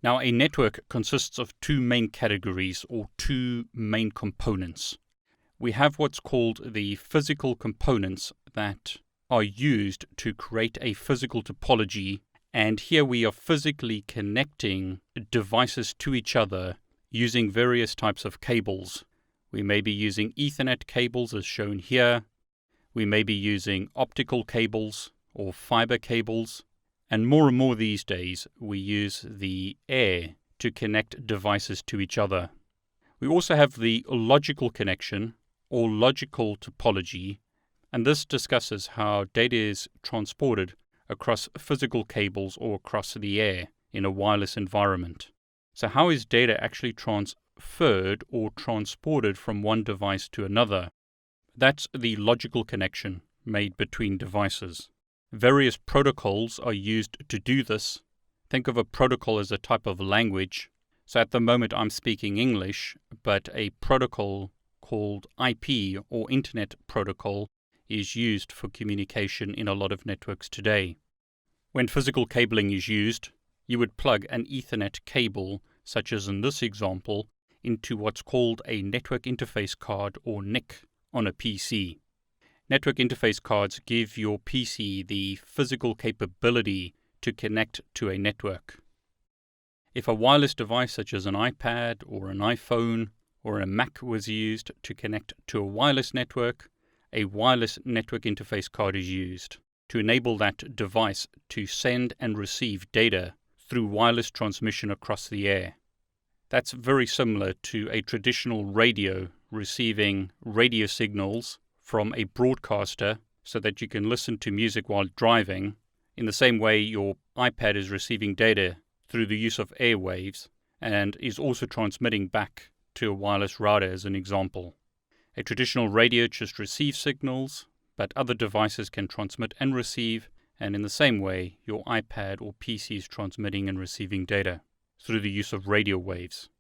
Now, a network consists of two main categories or two main components. We have what's called the physical components that are used to create a physical topology, and here we are physically connecting devices to each other using various types of cables. We may be using Ethernet cables as shown here. We may be using optical cables or fiber cables. And more these days, we use the air to connect devices to each other. We also have the logical connection or logical topology, and this discusses how data is transported across physical cables or across the air in a wireless environment. So how is data actually transferred or transported from one device to another? That's the logical connection made between devices. Various protocols are used to do this. Think of a protocol as a type of language. So at the moment I'm speaking English, but a protocol called IP or Internet Protocol is used for communication in a lot of networks today. When physical cabling is used, you would plug an Ethernet cable, such as in this example, into what's called a network interface card or NIC on a PC. Network interface cards give your PC the physical capability to connect to a network. If a wireless device such as an iPad or an iPhone or a Mac was used to connect to a wireless network, a wireless network interface card is used to enable that device to send and receive data through wireless transmission across the air. That's very similar to a traditional radio receiving radio signals from a broadcaster so that you can listen to music while driving. In the same way, your iPad is receiving data through the use of airwaves and is also transmitting back to a wireless router as an example. A traditional radio just receives signals, but other devices can transmit and receive, and in the same way, your iPad or PC is transmitting and receiving data through the use of radio waves.